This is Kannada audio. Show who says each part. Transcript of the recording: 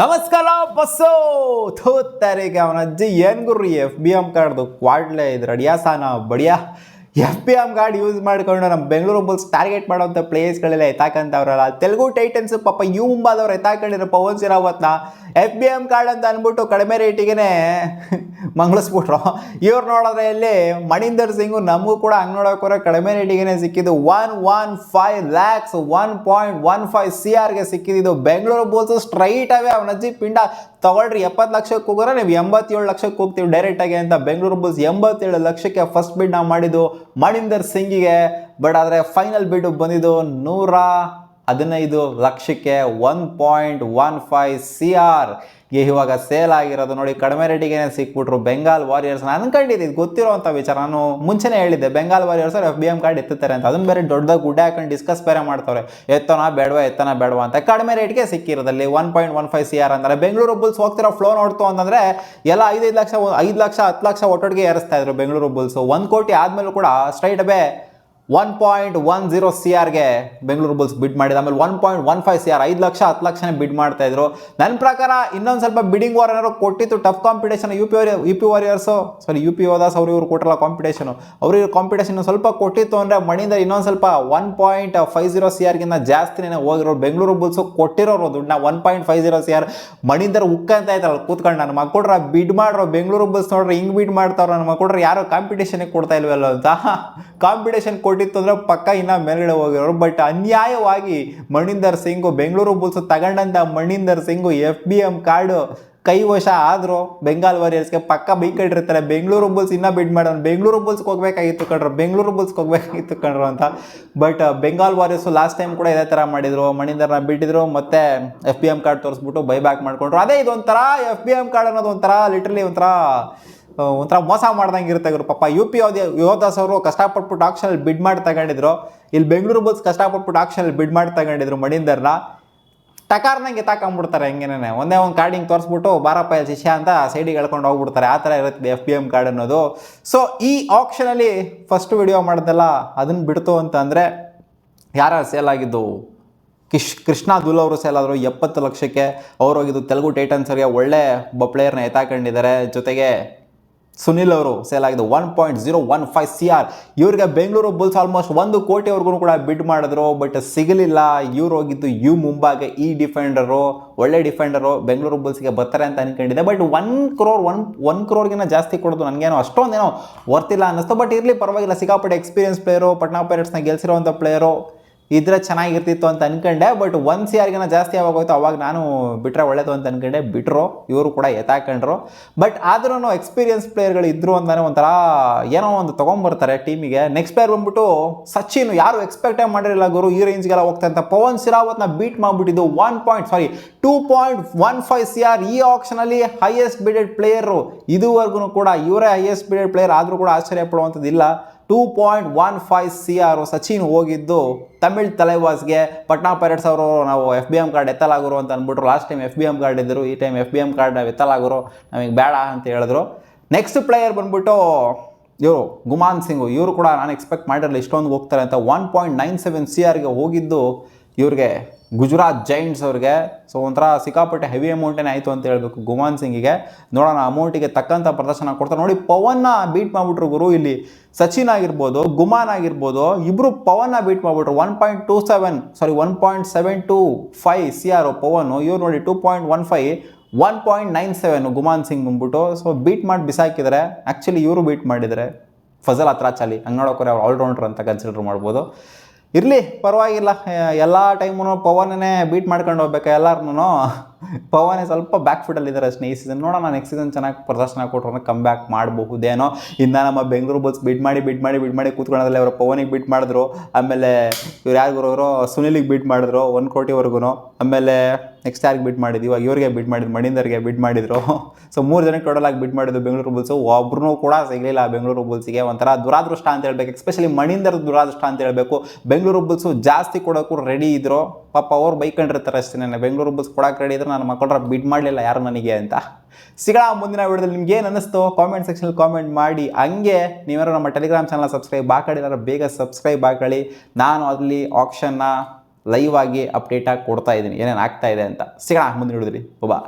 Speaker 1: ನಮಸ್ಕಾರ ಬಸ್ಸು ಥೋತ್ತಾರಿಗೆ ಅವನ ಅಜ್ಜಿ ಏನು ಗುರ್ರಿ FBM ಕಾರ್ಡ್ದು ಕ್ವಾಡ್ಲೆ ಇದು ರಡಿಯಾಸಾನ ಬಡಿಯಾ FBM ಕಾರ್ಡ್ ಯೂಸ್ ಮಾಡ್ಕೊಂಡು ನಮ್ಮ ಬೆಂಗಳೂರು ಬುಲ್ಸ್ ಟಾರ್ಗೆಟ್ ಮಾಡೋಂಥ ಪ್ಲೇಯರ್ಸ್ಗಳೆಲ್ಲ ಎತ್ತಾಕಂತವ್ರಲ್ಲ ತೆಲುಗು ಟೈಟನ್ಸ್ ಪಾಪ ಮುಂಬಾದವ್ರು ಎತ್ತಾಕೊಂಡಿರೋ ಪವನ್ ಸಿರಾವತ್ನ FBM ಕಾರ್ಡ್ ಅಂತ ಅಂದ್ಬಿಟ್ಟು ಕಡಿಮೆ ರೇಟಿಗೆ ಮಂಗಳಿಸ್ಬಿಟ್ರು. ಇವ್ರು ನೋಡಿದ್ರೆ ಇಲ್ಲಿ ಮಣಿಂದರ್ ಸಿಂಗು ನಮಗೂ ಕೂಡ ಹಂಗೆ ನೋಡೋಕೋರೆ ಕಡಿಮೆ ರೇಟಿಗೆ ಸಿಕ್ಕಿದ್ದು 115 lakhs 1.15 CRಗೆ ಸಿಕ್ಕಿದ್ದು. ಬೆಂಗಳೂರು ಬುಲ್ಸ್ ಸ್ಟ್ರೈಟ್ ಅವೇ ಅವನ ಅಜ್ಜಿ ಪಿಂಡ ತಗೊಳ್ರಿ 70 ಲಕ್ಷಕ್ಕೆ ಹೋಗೋರೆ ನೀವು 87 ಲಕ್ಷಕ್ಕೆ ಹೋಗ್ತೀವಿ ಡೈರೆಕ್ಟಾಗಿ ಅಂತ ಬೆಂಗಳೂರು ಬುಲ್ಸ್ 87 ಲಕ್ಷಕ್ಕೆ ಫಸ್ಟ್ ಬಿಡ್ ನಾವು ಮಾಡಿದ್ದು ಮಣಿಂದರ್ ಸಿಂಗಿಗೆ. ಬಟ್ ಆದರೆ ಫೈನಲ್ ಬಿಡ್ ಬಂದಿದ್ದು 115 ಲಕ್ಷಕ್ಕೆ 1.15 CR ಗೆ ಇವಾಗ ಸೇಲ್ ಆಗಿರೋದು ನೋಡಿ. ಕಡಿಮೆ ರೇಟಿಗೆ ಸಿಕ್ಬಿಟ್ರು ಬೆಂಗಾಲ್ ವಾರಿಯರ್ಸ್. ನಾನು ಅನ್ಕೊಂಡಿದ್ದು ಗೊತ್ತಿರೋವಂಥ ವಿಚಾರ, ನಾನು ಮುಂಚೆನೇ ಹೇಳಿದ್ದೆ ಬೆಂಗಾಲ್ ವಾರಿಯರ್ಸ್ FBM ಕಾರ್ಡ್ ಎತ್ತುತ್ತಾರೆ ಅಂತ. ಅದನ್ನ ಬೇರೆ ದೊಡ್ಡದಾಗಿ ಗುಡ್ಡೆ ಹಾಕೊಂಡು ಡಿಸ್ಕಸ್ ಬೇರೆ ಮಾಡ್ತಾರೆ, ಎತ್ತೋಣ ಬೇಡವಾ ಅಂತ. ಕಡಿಮೆ ರೇಟ್ಗೆ ಸಿಕ್ಕಿರೋದಲ್ಲಿ 1.15 CR ಅಂತಾರೆ. ಬೆಂಗಳೂರು ಬುಲ್ಸ್ ಹೋಗ್ತಿರೋ ಫ್ಲೋ ನೋಡ್ತು ಅಂತಂದರೆ ಎಲ್ಲ 5 ಲಕ್ಷ 10 ಲಕ್ಷ ಒಟ್ಟೊಟ್ಟಿಗೆ ಏರಿಸ್ತಾ ಇದ್ರು ಬೆಂಗಳೂರು ಬುಲ್ಸ್. 1 ಕೋಟಿ ಆದಮೇಲೂ ಕೂಡ ಸ್ಟ್ರೈಟ್ ಅವೇ 1.10 CRಗೆ ಬೆಂಗಳೂರು ಬುಲ್ಸ್ ಬಿಡ್ ಮಾಡಿದ. ಆಮೇಲೆ 1.15 CR 5 ಲಕ್ಷ 10 ಲಕ್ಷನೇ ಬಿಡ್ ಮಾಡ್ತಾ ಇದ್ರು. ನನ್ನ ಪ್ರಕಾರ ಇನ್ನೊಂದು ಸ್ವಲ್ಪ ಬಿಡಿಂಗ್ ವಾರ್ ಏನಾದ್ರು ಕೊಟ್ಟಿತ್ತು, tough competition. U P warriors UP Yodhas ಇವ್ರು ಕೊಟ್ಟಲ್ಲ ಕಾಂಪಿಟೇಷನು, ಅವ್ರಿಗೆ ಕಾಂಪಿಟೇಷನ್ ಸ್ವಲ್ಪ ಕೊಟ್ಟಿತ್ತು ಅಂದರೆ ಮಣಿಂದ ಇನ್ನೊಂದು ಸ್ವಲ್ಪ 1.50 CRಗಿಂತ ಜಾಸ್ತಿನೇ ಹೋಗಿರೋರು. ಬೆಂಗಳೂರು ಬುಲ್ಸು ಕೊಟ್ಟಿರೋರು ದುಡ್ಡನ್ನ 1.50 CR. ಮಣಿಂದರ್ ಉಕ್ಕಂತ ಇದ್ದಾರಲ್ಲ ಕೂತ್ಕೊಂಡು ನನ್ನ ಮಕ್ಕಳ್ರ ಬಿಡ್ ಮಾಡ್ರು. ಬೆಂಗಳೂರು ಬುಲ್ಸ್ ನೋಡ್ರಿ ಹಿಂಗೆ ಬಿಡ್ ಮಾಡ್ತಾವ್ರು ನನ್ನ ಮಕ್ಕಳ್ರ, ಯಾರೋ ಕಾಂಪಿಟೇಷನ್ಗೆ ಕೊಡ್ತಾ ಇಲ್ವಲ್ಲ ಅಂತ. ಕಾಂಪಿಟೇಷನ್ ಕೊಟ್ಟಿತ್ತು ಅಂದರೆ ಪಕ್ಕ ಇನ್ನೂ ಮೇಲ್ಗಡೆ ಹೋಗಿರೋರು. ಬಟ್ ಅನ್ಯಾಯವಾಗಿ ಮಣಿಂದರ್ ಸಿಂಗು ಬೆಂಗಳೂರು ಬುಲ್ಸ್ ತಗೊಂಡಂಥ ಮಣಿಂದರ್ ಸಿಂಗು FBM ಕಾರ್ಡು ಕೈವಶ ಆದರೂ ಬೆಂಗಾಲ್ ವಾರಿಯರ್ಸ್ಗೆ ಪಕ್ಕ ಬೈಕೊಂಡಿರ್ತಾರೆ. ಬೆಂಗಳೂರು ಬುಲ್ಸ್ ಇನ್ನೂ ಬಿಡ್ ಮಾಡೋನು, ಬೆಂಗಳೂರು ಬುಲ್ಸ್ಗೆ ಹೋಗ್ಬೇಕಾಗಿತ್ತು ಕಣ್ರು ಅಂತ. But Bengal warriors last time ಕೂಡ ಇದೇ ಥರ ಮಾಡಿದರು, ಮಣಿಂದರ್ನ ಬಿಟ್ಟಿದ್ರು ಮತ್ತೆ FBM ಕಾರ್ಡ್ ತೋರಿಸ್ಬಿಟ್ಟು ಬೈಬ್ಯಾಕ್ ಮಾಡ್ಕೊಂಡ್ರು. ಅದೇ ಇದೊಂಥರ FBM ಕಾರ್ಡ್ ಅನ್ನೋದು ಒಂಥರ ಲಿಟ್ರಲಿ ಒಂಥರ ಮೋಸ ಮಾಡ್ದಂಗೆ ಇರುತ್ತೆ ಇವರು. ಪಾಪ UP ಯೋಧಾಸ್ ಅವರು ಕಷ್ಟಪಟ್ಬಿಟ್ಟು ಆಕ್ಷನಲ್ಲಿ ಬಿಡ್ ಮಾಡಿ ತಗೊಂಡಿದ್ರು. ಇಲ್ಲಿ ಬೆಂಗಳೂರು ಬುಲ್ಸ್ ಕಷ್ಟಪಟ್ಬಿಟ್ಟು ಆಕ್ಷನಲ್ಲಿ ಬಿಡ್ ಮಾಡಿ ತಗೊಂಡಿದ್ರು ಮಣಿಂದರ್ನ. ಟಕಾರ್ನಂಗೆ ತಾಕೊಂಡ್ಬಿಡ್ತಾರೆ ಹೆಂಗೇನೆ, ಒಂದೇ ಒಂದು ಕಾರ್ಡಿಂಗ್ ತೋರಿಸ್ಬಿಟ್ಟು ಬಾರಪ್ಪ ಶಿಷ್ಯ ಅಂತ ಸೈಡಿಗೆ ಎಳ್ಕೊಂಡು ಹೋಗ್ಬಿಡ್ತಾರೆ. ಆ ಥರ ಇರುತ್ತೆ FBM ಕಾರ್ಡ್ ಅನ್ನೋದು. ಸೊ ಈ ಆಕ್ಷನಲ್ಲಿ ಫಸ್ಟ್ ವಿಡಿಯೋ ಮಾಡ್ದಲ್ಲ ಅದನ್ನು ಬಿಡ್ತು ಅಂತಂದರೆ ಯಾರು ಸೇಲ್ ಆಗಿದ್ದು, ಕೃಷ್ಣ ದುಲ್ ಅವರು ಸೇಲ್ ಆದರು 70 ಲಕ್ಷಕ್ಕೆ. ಅವ್ರು ಹೋಗಿದ್ದು ತೆಲುಗು ಟೈಟನ್ಸ್ಗೆ ಒಳ್ಳೆ ಪ್ಲೇಯರ್ನ ಎತ್ತಾಕೊಂಡಿದ್ದಾರೆ. ಜೊತೆಗೆ ಸುನಿಲ್ ಅವರು ಸೇಲ್ ಆಗಿದ್ದು 1.015 CR. ಇವ್ರಿಗೆ ಬೆಂಗಳೂರು ಬುಲ್ಸ್ ಆಲ್ಮೋಸ್ಟ್ 1 ಕೋಟಿವರೆಗೂ ಕೂಡ ಬಿಡ್ ಮಾಡಿದ್ರು, ಬಟ್ ಸಿಗಲಿಲ್ಲ. ಇವ್ರು ಹೋಗಿದ್ದು ಮುಂಬಾಗೆ ಈ ಡಿಫೆಂಡರು, ಒಳ್ಳೆ ಡಿಫೆಂಡರು. ಬೆಂಗಳೂರು ಬುಲ್ಸ್ಗೆ ಬರ್ತಾರೆ ಅಂತ ಅನ್ಕೊಂಡಿದ್ದೆ. ಬಟ್ 1 ಕ್ರೋರ್ಗಿನ್ನ ಜಾಸ್ತಿ ಕೊಡೋದು ನನಗೇನೋ ಅಷ್ಟೊಂದೇನೋ ವರ್ತಿಲ್ಲ ಅನ್ನಿಸ್ತು. ಬಟ್ ಇರಲಿ ಪರವಾಗಿಲ್ಲ, ಸಿಕ್ಕಾಪಟ್ಟೆ ಎಕ್ಸ್ಪೀರಿಯನ್ಸ್ ಪ್ಲೇಯರು, ಪಟ್ನಾ ಪೈರೇಟ್ಸ್ನ ಗೆಲ್ಸಿರೋವಂಥ ಪ್ಲೇಯರು ಇದ್ರೆ ಚೆನ್ನಾಗಿರ್ತಿತ್ತು ಅಂತ ಅನ್ಕೊಂಡೆ. ಬಟ್ 1 CRಗಿನ ಜಾಸ್ತಿ ಯಾವಾಗ ಹೋಯ್ತು ಅವಾಗ ನಾನು ಬಿಟ್ಟರೆ ಒಳ್ಳೇದು ಅಂತ ಅನ್ಕೊಂಡೆ. ಬಿಟ್ಟರು, ಇವರು ಕೂಡ ಎತ್ತಾಕೊಂಡ್ರು. ಬಟ್ ಆದ್ರೂ ಎಕ್ಸ್ಪೀರಿಯನ್ಸ್ ಪ್ಲೇಯರ್ಗಳು ಇದ್ರು ಅಂತಾನೆ ಒಂಥರ ಏನೋ ಒಂದು ತೊಗೊಂಬರ್ತಾರೆ ಟೀಮಿಗೆ. ನೆಕ್ಸ್ಟ್ ಪ್ಲೇಯರ್ ಬಂದ್ಬಿಟ್ಟು ಸಚಿನ್, ಯಾರು ಎಕ್ಸ್ಪೆಕ್ಟೇ ಮಾಡಿರಲಿಲ್ಲ ಗುರು ಈ ರೇಂಜ್ಗೆಲ್ಲ ಹೋಗ್ತಾ ಅಂತ. ಪವನ್ ಸಿರಾವತ್ನ ಬೀಟ್ ಮಾಡಿಬಿಟ್ಟಿದ್ದು 2.15 CR. ಈ ಆಕ್ಷನಲ್ಲಿ ಹೈಯೆಸ್ಟ್ ಬಿಡೆಡ್ ಪ್ಲೇಯರು ಇದುವರೆಗೂ ಕೂಡ ಇವರೇ ಹೈಯೆಸ್ಟ್ ಬಿಡೆಡ್ ಪ್ಲೇಯರ್. ಆದರೂ ಕೂಡ ಆಶ್ಚರ್ಯ ಪಡುವಂಥದ್ದಿಲ್ಲ. 2.15 CR ಸಚಿನ್ ಹೋಗಿದ್ದು ತಮಿಳ್ ತಲೆವಾಸ್ಗೆ. ಪಟ್ನಾ ಪೈರೇಟ್ಸ್ ಅವರು ನಾವು FBM ಕಾರ್ಡ್ ಎತ್ತಲಾಗೋರು ಅಂತ ಅಂದ್ಬಿಟ್ರು. ಲಾಸ್ಟ್ ಟೈಮ್ FBM ಕಾರ್ಡ್ ಇದ್ದರು, ಈ ಟೈಮ್ FBM ಕಾರ್ಡ್ ನಾವು ಎತ್ತಲಾಗೋರು, ನಮಗೆ ಬೇಡ ಅಂತ ಹೇಳಿದ್ರು. ನೆಕ್ಸ್ಟ್ ಪ್ಲೇಯರ್ ಬಂದ್ಬಿಟ್ಟು ಇವರು ಗುಮಾನ್ ಸಿಂಗು. ಇವರು ಕೂಡ ನಾನು ಎಕ್ಸ್ಪೆಕ್ಟ್ ಮಾಡಿರಲಿಲ್ಲ ಇಷ್ಟೊಂದು ಹೋಗ್ತಾರೆ ಅಂತ. 1.97 CRಗೆ ಹೋಗಿದ್ದು ಇವ್ರಿಗೆ ಗುಜರಾತ್ ಜೈಂಟ್ಸ್ ಅವ್ರಿಗೆ. ಸೊ ಒಂಥರ ಸಿಕ್ಕಾಪಟ್ಟೆ ಹೆವಿ ಅಮೌಂಟೇನೆ ಆಯಿತು ಅಂತ ಹೇಳಬೇಕು ಗುಮಾನ್ ಸಿಂಗಿಗೆ. ನೋಡೋಣ ಅಮೌಂಟಿಗೆ ತಕ್ಕಂಥ ಪ್ರದರ್ಶನ ಕೊಡ್ತಾರೆ. ನೋಡಿ ಪವನ್ನ ಬೀಟ್ ಮಾಡಿಬಿಟ್ರು ಗುರು. ಇಲ್ಲಿ ಸಚಿನ್ ಆಗಿರ್ಬೋದು, ಗುಮಾನ್ ಆಗಿರ್ಬೋದು, ಇಬ್ಬರು ಪವನ್ನ ಬೀಟ್ ಮಾಡಿಬಿಟ್ರು. 1.75 CR ಪವನು. ಇವ್ರು ನೋಡಿ 2.15, 1.97 ಗುಮಾನ್ ಸಿಂಗ್ ಬಂದ್ಬಿಟ್ಟು. ಸೊ ಬೀಟ್ ಮಾಡಿ ಬಿಸಾಕಿದ್ದಾರೆ. ಆ್ಯಕ್ಚುಲಿ ಇವರು ಬೀಟ್ ಮಾಡಿದ್ದಾರೆ ಫಜಲ್ ಅತ್ರಾಚಾಲಿ. ಹಂಗೆ ನೋಡೋಕೆ ಅವ್ರು ಆಲ್ರೌಂಡರ್ ಅಂತ ಕನ್ಸಿಡರ್ ಮಾಡ್ಬೋದು. ಇರಲಿ ಪರವಾಗಿಲ್ಲ, ಎಲ್ಲ ಟೈಮೂ ಪವನೇ ಬೀಟ್ ಮಾಡ್ಕೊಂಡು ಹೋಗ್ಬೇಕು ಎಲ್ಲರೂ. ಪವನೇ ಸ್ವಲ್ಪ ಬ್ಯಾಕ್ ಫುಟಲ್ಲಿದ್ದಾರೆ ಅಷ್ಟೇ ಈ ಸೀಸನ್. ನೋಡೋಣ ನೆಕ್ಸ್ಟ್ ಸೀಸನ್ ಚೆನ್ನಾಗಿ ಪ್ರದರ್ಶನ ಕೊಟ್ಟರೆ ಕಮ್ ಬ್ಯಾಕ್ ಮಾಡಬಹುದೇನೋ. ಇನ್ನು ನಮ್ಮ ಬೆಂಗಳೂರು ಬುಲ್ಸ್ ಬಿಡ್ ಮಾಡಿ ಕೂತ್ಕೊಳ್ಳೋದ್ರಲ್ಲಿ ಅವರು ಪವನಿಗೆ ಬಿಟ್ ಮಾಡಿದ್ರು. ಆಮೇಲೆ ಇವ್ರು ಯಾರಿಗೂ ಸುನಿಲಿಗೆ ಬಿಟ್ ಮಾಡಿದ್ರು 1 ಕೋಟಿವರೆಗೂ. ಆಮೇಲೆ ನೆಕ್ಸ್ಟ್ ಯಾರಿಗೆ ಬಿಟ್ ಮಾಡಿದ್ವಿ, ಇವಾಗ ಇವ್ರಿಗೆ ಬಿಟ್ ಮಾಡಿದ್ರು, ಮಣಿಂದರ್ಗೆ ಬಿಟ್ ಮಾಡಿದ್ರು. ಸೊ 3 ಜನಕ್ಕೆ ಟೋಟಲಾಗಿ ಬಿಟ್ ಮಾಡಿದ್ದು ಬೆಂಗಳೂರು ಬುಲ್ಸು. ಒಬ್ರು ಕೂಡ ಸಿಗಲಿಲ್ಲ ಬೆಂಗಳೂರು ಬುಲ್ಸಿಗೆ. ಒಂಥರ ದುರಾದೃಷ್ಟ ಅಂತ ಹೇಳ್ಬೇಕು, ಎಸ್ಪೆಷಲಿ ಮಣಿಂದರ್ ದುರಾದೃಷ್ಟ ಅಂತ ಹೇಳಬೇಕು. ಬೆಂಗಳೂರು ಬುಲ್ಸು ಜಾಸ್ತಿ ಕೊಡೋಕ್ಕೂ ರೆಡಿ ಇದ್ರು, ಪಾಪ ಅವ್ರು ಬೈಕೊಂಡಿರ್ತಾರೆ ಅಷ್ಟೇ. ಬೆಂಗಳೂರು ಬುಲ್ಸ್ ಕೊಡೋಕೆ ರೆಡಿ ಇದ್ರು, ನನ್ನ ಮಕ್ಕಳ ಬಿಡ್ ಮಾಡಲಿಲ್ಲ ಯಾರು ನನಗೆ ಅಂತ. ಸಿಗೋಣ ಮುಂದಿನ ವಿಡಿಯೋದಲ್ಲಿ. ನಿಮ್ಗೆ ಏನು ಅನ್ನಿಸ್ತು ಕಾಮೆಂಟ್ ಸೆಕ್ಷನಲ್ಲಿ ಕಾಮೆಂಟ್ ಮಾಡಿ. ಹಂಗೆ ನೀವ್ಯಾರು ನಮ್ಮ ಟೆಲಿಗ್ರಾಮ್ ಚಾನಲ್ ಸಬ್ಸ್ಕ್ರೈಬ್ ಹಾಕೊಂಡಿದ್ದಾರೆ ಬೇಗ ಸಬ್ಸ್ಕ್ರೈಬ್ ಹಾಕೊಳ್ಳಿ. ನಾನು ಅಲ್ಲಿ ಆಕ್ಷನ್ನ ಲೈವ್ ಆಗಿ ಅಪ್ಡೇಟಾಗಿ ಕೊಡ್ತಾ ಇದ್ದೀನಿ ಏನೇನು ಆಗ್ತಾ ಇದೆ ಅಂತ. ಸಿಗೋಣ ಮುಂದಿನ ಹಿಡಿದ್ರಿ ಬಾ.